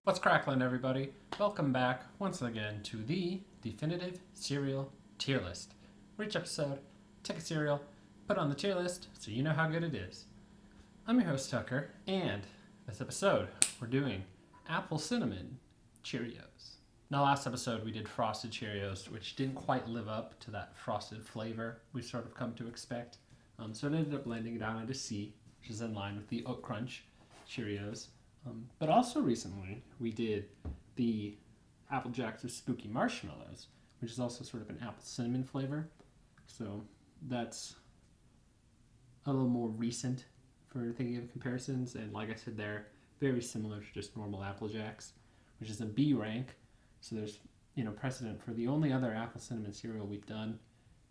What's cracklin', everybody? Welcome back once again to the definitive cereal tier list. For each episode, take a cereal, put it on the tier list so you know how good it is. I'm your host Tucker, and this episode we're doing Apple Cinnamon Cheerios. Now, last episode we did Frosted Cheerios, which didn't quite live up to that frosted flavor we sort of come to expect. So it ended up landing down at a C, which is in line with the Oat Crunch Cheerios. But also recently, we did the Apple Jacks with Spooky Marshmallows, which is also sort of an apple cinnamon flavor. So that's a little more recent for thinking of comparisons. And like I said, they're very similar to just normal Apple Jacks, which is a B rank. So there's, precedent for the only other apple cinnamon cereal we've done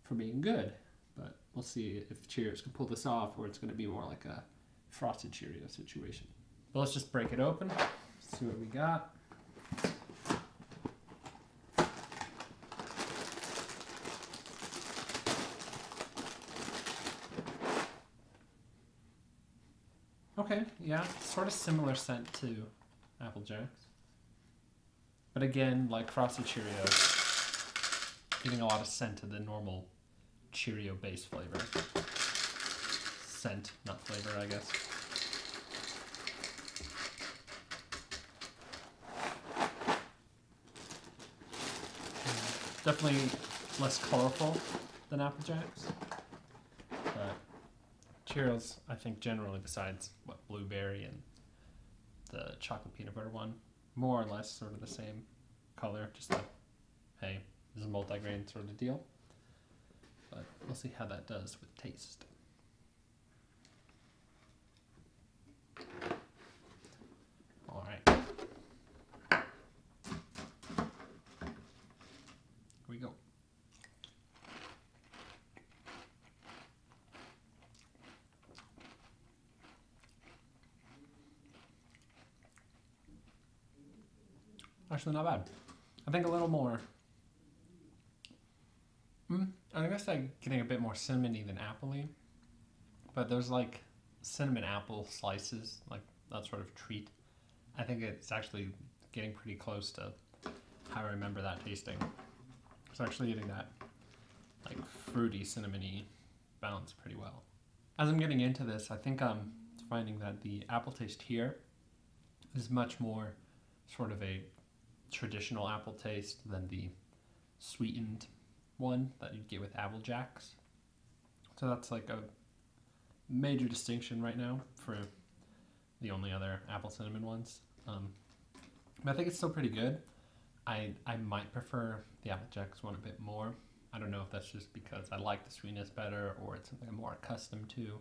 for being good. But we'll see if Cheerios can pull this off, or it's going to be more like a Frosted Cheerio situation. But let's just break it open, see what we got. Okay, yeah, sort of similar scent to Apple Jacks. But again, like Frosted Cheerios, getting a lot of scent of the normal Cheerio base flavor. Scent, not flavor, I guess. Definitely less colorful than Apple Jacks, but Cheerios, I think generally, besides blueberry and the chocolate peanut butter one, more or less sort of the same color, just like, hey, this is a multi-grain sort of deal. But we'll see how that does with taste. All right. We go. Actually, not bad. I think a little more. I guess I'm getting a bit more cinnamony than appley, but there's like cinnamon apple slices, like that sort of treat. I think it's actually getting pretty close to how I remember that tasting. It's actually getting that like fruity, cinnamony balance pretty well. As I'm getting into this, I think I'm finding that the apple taste here is much more sort of a traditional apple taste than the sweetened one that you'd get with Apple Jacks. So that's like a major distinction right now for the only other apple cinnamon ones. But I think it's still pretty good. I might prefer the Apple Jacks one a bit more. I don't know if that's just because I like the sweetness better or it's something I'm more accustomed to,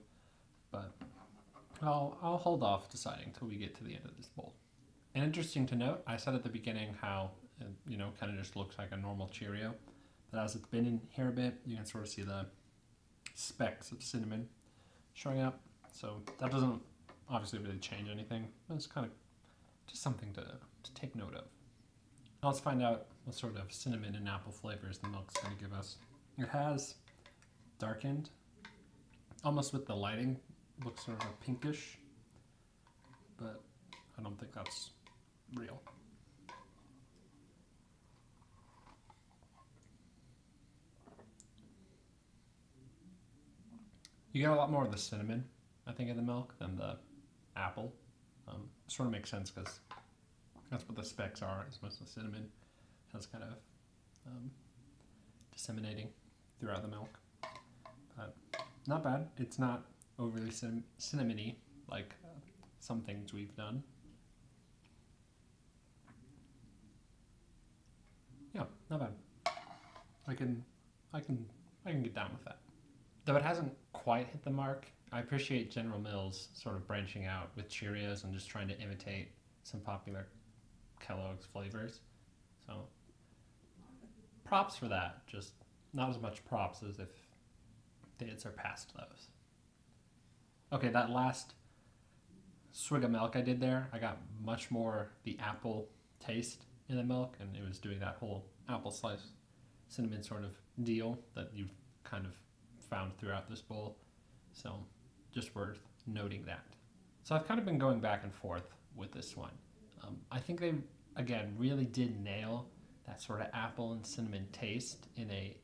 but I'll hold off deciding until we get to the end of this bowl. And interesting to note, I said at the beginning how it, kind of just looks like a normal Cheerio, but as it's been in here a bit, you can sort of see the specks of cinnamon showing up. So that doesn't obviously really change anything, but it's kind of just something to take note of. Now let's find out what sort of cinnamon and apple flavors the milk's going to give us. It has darkened, almost with the lighting, looks sort of pinkish, but I don't think that's real. You get a lot more of the cinnamon, I think, in the milk than the apple. Sort of makes sense because that's what the specks are. It's mostly cinnamon. That's kind of disseminating throughout the milk. But not bad. It's not overly cinnamony like some things we've done. Yeah, not bad. I can get down with that. Though it hasn't quite hit the mark, I appreciate General Mills sort of branching out with Cheerios and just trying to imitate some popular Kellogg's flavors. So props for that, just not as much props as if they had surpassed those. Okay, that last swig of milk I did there, I got much more the apple taste in the milk, and it was doing that whole apple slice cinnamon sort of deal that you've kind of found throughout this bowl. So just worth noting that. So I've kind of been going back and forth with this one. I think they, again, really did nail that sort of apple and cinnamon taste in a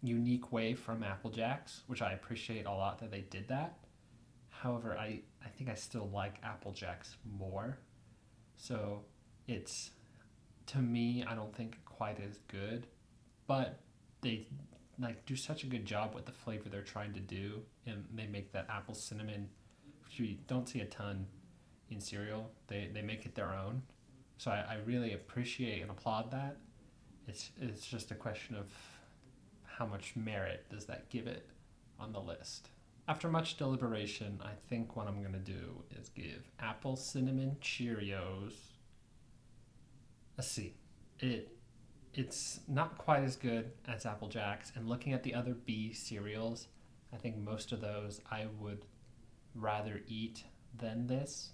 unique way from Apple Jacks, which I appreciate a lot that they did that. However, I think I still like Apple Jacks more. So it's, to me, I don't think quite as good, but they like do such a good job with the flavor they're trying to do, and they make that apple cinnamon, which you don't see a ton in cereal. They make it their own. So I really appreciate and applaud that. It's just a question of how much merit does that give it on the list. After much deliberation, I think what I'm going to do is give Apple Cinnamon Cheerios a C. It's not quite as good as Apple Jacks, and looking at the other B cereals, I think most of those I would rather eat than this.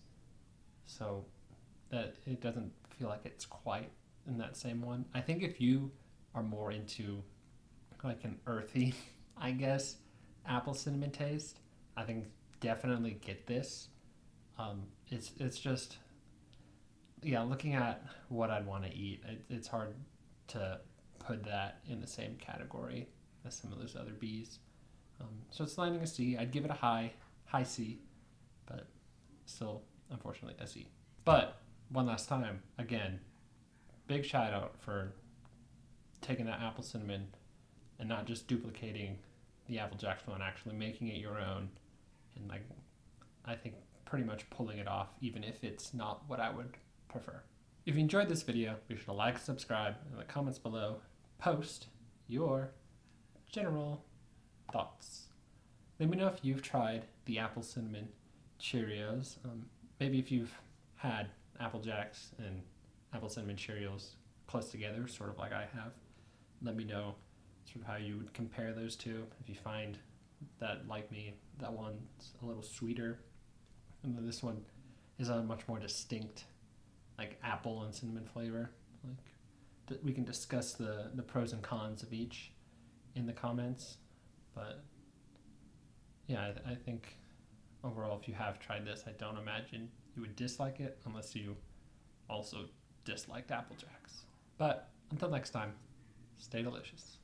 So that it doesn't feel like it's quite in that same one. I think if you are more into like an earthy, I guess, apple cinnamon taste, I think definitely get this. It's just, yeah, looking at what I'd want to eat, it's hard to put that in the same category as some of those other Bs. So it's landing a C. I'd give it a high C, but still, unfortunately, a C. But one last time, again, big shout out for taking that apple cinnamon and not just duplicating the Apple Jacks one, actually making it your own, and like, I think pretty much pulling it off, even if it's not what I would prefer. If you enjoyed this video, be sure to like, subscribe, and in the comments below, post your general thoughts. Let me know if you've tried the Apple Cinnamon Cheerios. Maybe if you've had Apple Jacks and Apple Cinnamon Cheerios close together, sort of like I have. Let me know sort of how you would compare those two. If you find that, like me, that one's a little sweeter, and then this one is a much more distinct, like apple and cinnamon flavor. Like, we can discuss the pros and cons of each in the comments. But yeah, I think overall, if you have tried this, I don't imagine you would dislike it unless you also disliked Apple Jacks. But until next time, stay delicious.